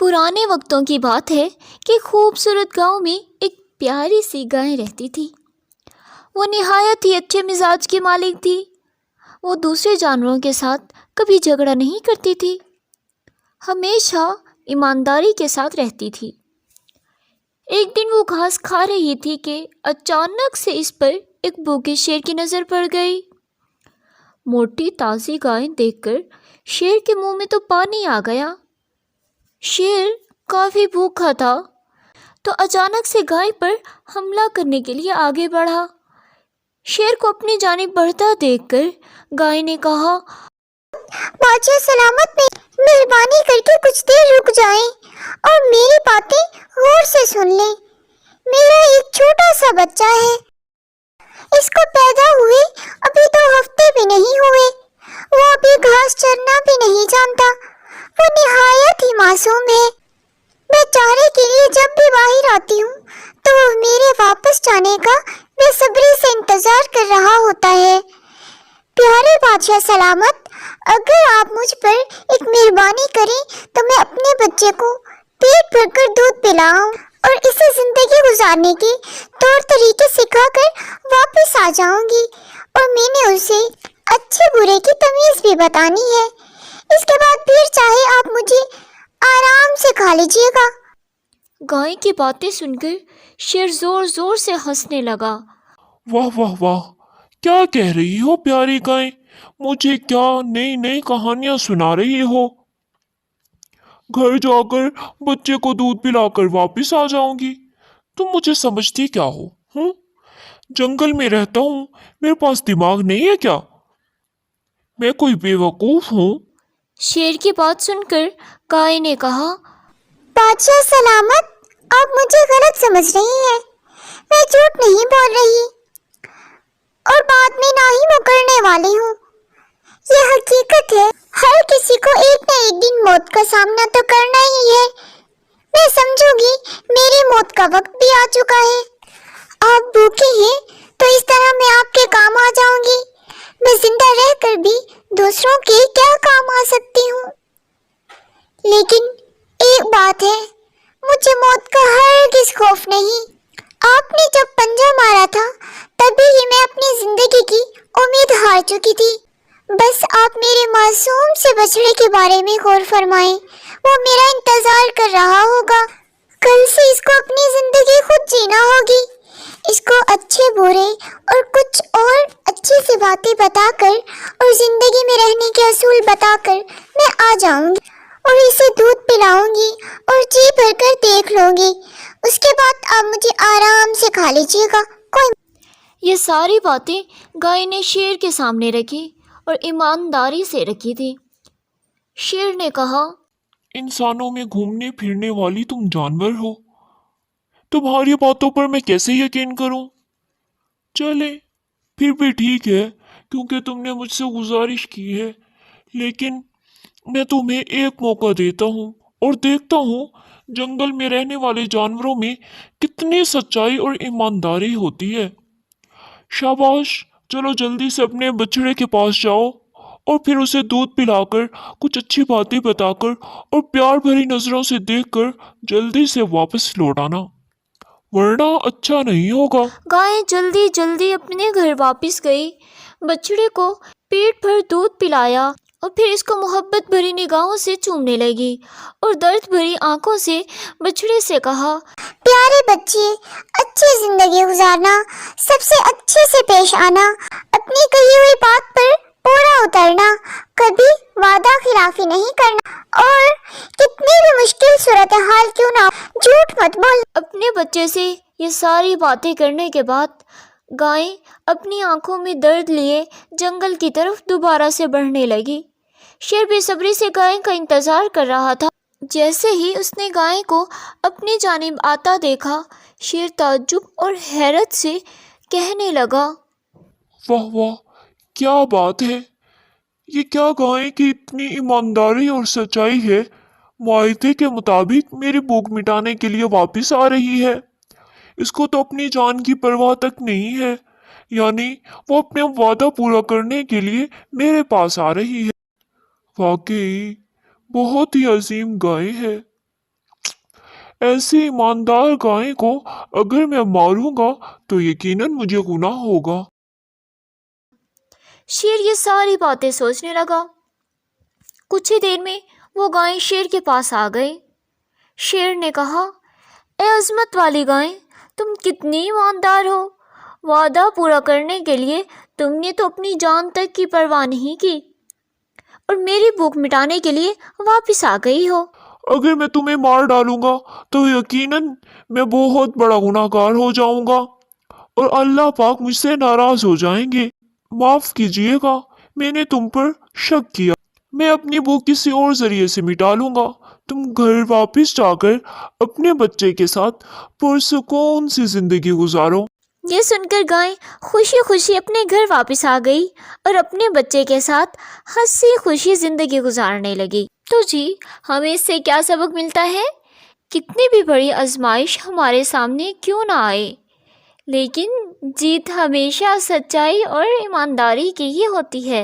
पुराने वक्तों की बात है कि खूबसूरत गांव में एक प्यारी सी गाय रहती थी। वो निहायत ही अच्छे मिजाज की मालिक थी। वो दूसरे जानवरों के साथ कभी झगड़ा नहीं करती थी, हमेशा ईमानदारी के साथ रहती थी। एक दिन वो घास खा रही थी कि अचानक से इस पर एक भूखे शेर की नज़र पड़ गई। मोटी ताज़ी गाय देखकर शेर के मुंह में तो पानी आ गया। शेर काफ़ी भूखा था तो अचानक से गाय पर हमला करने के लिए आगे बढ़ा। शेर को अपनी जानिब बढ़ता देखकर गाय ने कहा, बादशाह सलामत में मेहरबानी करके कुछ देर रुक जाएं और मेरी बातें गौर से सुन लें। मेरा एक छोटा सा बच्चा है, इसको पैदा हुए अभी 2 हफ्ते भी नहीं हुए। वो अभी घास चरना भी नहीं जानता। वो निहायत ही मासूम है। मैं चारे के लिए जब भी बाहर आती हूँ तो वो मेरे वापस जाने का बेसब्री से इंतजार कर रहा होता है। प्यारे बादशाह सलामत, अगर आप मुझ पर एक मेहरबानी करें तो मैं अपने बच्चे को पेट भरकर दूध पिलाऊं और इसे जिंदगी गुजारने के तौर तरीके सिखाकर वापस आ जाऊंगी। और मैंने उसे अच्छे बुरे की तमीज भी बतानी है। इसके बाद फिर चाहे आप मुझे आराम से खा लीजिएगा। गाय की बातें सुनकर शेर जोर जोर से हंसने लगा। वाह वाह वाह, क्या कह रही हो प्यारी गाय, मुझे क्या नई नई कहानियां सुना रही हो। घर जाकर बच्चे को दूध पिलाकर वापस आ जाऊंगी। तुम मुझे समझती क्या हो? जंगल में रहता हूँ, मेरे पास दिमाग नहीं है क्या? मैं कोई बेवकूफ हूँ? शेर की बात सुनकर गाय ने कहा, बादशाह सलामत, आप मुझे गलत समझ रही हैं। मैं झूठ नहीं बोल रही और बाद में ना ही मुकरने वाली हूँ। ये हकीकत है, हर किसी को एक न एक दिन मौत का सामना तो करना ही है। मैं समझूंगी मेरी मौत का वक्त भी आ चुका है। आप भूखे हैं तो इस तरह मैं आपके काम आ जाऊंगी। मैं जिंदा रहकर भी दूसरों के क्या काम आ सकती हूँ। लेकिन एक बात है, मुझे मौत का हरगिज़ खौफ नहीं। आपने जब पंजा मारा था तभी ही मैं अपनी जिंदगी की उम्मीद हार चुकी थी। बस आप मेरे मासूम से बछड़े के बारे में गौर फरमाएं। वो मेरा इंतजार कर रहा होगा। कल से इसको अपनी जिंदगी खुद जीना होगी। इसको अच्छे बुरे और कुछ और अच्छी सी बातें बताकर और जिंदगी में रहने के असूल बताकर मैं आ जाऊंगी और इसे दूध पिलाऊंगी और जी भरकर देख लूंगी। उसके बाद आप मुझे आराम से खा लीजिएगा। ये सारी बातें गाय ने शेर के सामने रखी और ईमानदारी से रखी थी। शेर ने कहा, इंसानों में घूमने फिरने वाली तुम जानवर हो, तुम्हारी बातों पर मैं कैसे यकीन करूं? चले, फिर भी ठीक है, क्योंकि तुमने मुझसे गुजारिश की है। लेकिन मैं तुम्हें एक मौका देता हूँ और देखता हूँ जंगल में रहने वाले जानवरों में कितनी सच्चाई और ईमानदारी होती है। शाबाश, चलो जल्दी से अपने बछड़े के पास जाओ और फिर उसे दूध पिलाकर, कुछ अच्छी बातें बताकर और प्यार भरी नजरों से देखकर जल्दी से वापस लौट आना, वरना अच्छा नहीं होगा। गाय जल्दी जल्दी अपने घर वापस गई, बछड़े को पेट भर दूध पिलाया और फिर इसको मोहब्बत भरी निगाहों से चूमने लगी और दर्द भरी आंखों से बछड़े से कहा, प्यारे बच्चे, अच्छी जिंदगी गुजारना, सबसे अच्छे से पेश आना, अपनी कही हुई बात पर पूरा उतरना, कभी वादा खिलाफी नहीं करना और कितनी भी मुश्किल सूरत हाल क्यों ना झूठ मत बोल। अपने बच्चे से ये सारी बातें करने के बाद गाय अपनी आंखों में दर्द लिए जंगल की तरफ दोबारा से बढ़ने लगी। शेर बेसब्री से गाय का इंतजार कर रहा था। जैसे ही उसने गाय को अपनी जानिब आता देखा, शेर ताज्जुब और हैरत से कहने लगा, वाह वाह, क्या बात है, ये क्या गाय की इतनी ईमानदारी और सच्चाई है। वायदे के मुताबिक मेरी भूख मिटाने के लिए वापस आ रही है। इसको तो अपनी जान की परवाह तक नहीं है, यानी वो अपना वादा पूरा करने के लिए मेरे पास आ रही है। वाकई बहुत ही अजीम गाय है। ऐसी ईमानदार गाय को अगर मैं मारूंगा तो यकीनन मुझे गुनाह होगा। शेर ये सारी बातें सोचने लगा। कुछ ही देर में वो गाय शेर के पास आ गए। शेर ने कहा, ए अज़मत वाली गाय, तुम कितनी ईमानदार हो। वादा पूरा करने के लिए तुमने तो अपनी जान तक की परवाह नहीं की और मेरी भूख मिटाने के लिए वापस आ गई हो। अगर मैं तुम्हें मार डालूंगा तो यकीनन मैं बहुत बड़ा गुनाहगार हो जाऊंगा और अल्लाह पाक मुझसे नाराज हो जाएंगे। माफ कीजिएगा, मैंने तुम पर शक किया। मैं अपनी भूख किसी और जरिए से मिटा लूंगा। तुम घर वापस जाकर अपने बच्चे के साथ पुरसुकून सी जिंदगी गुजारो। ये सुनकर गाय खुशी खुशी अपने घर वापस आ गई और अपने बच्चे के साथ हंसी खुशी ज़िंदगी गुजारने लगी। तो जी, हमें इससे क्या सबक मिलता है? कितनी भी बड़ी आजमाइश हमारे सामने क्यों ना आए, लेकिन जीत हमेशा सच्चाई और ईमानदारी की ही होती है।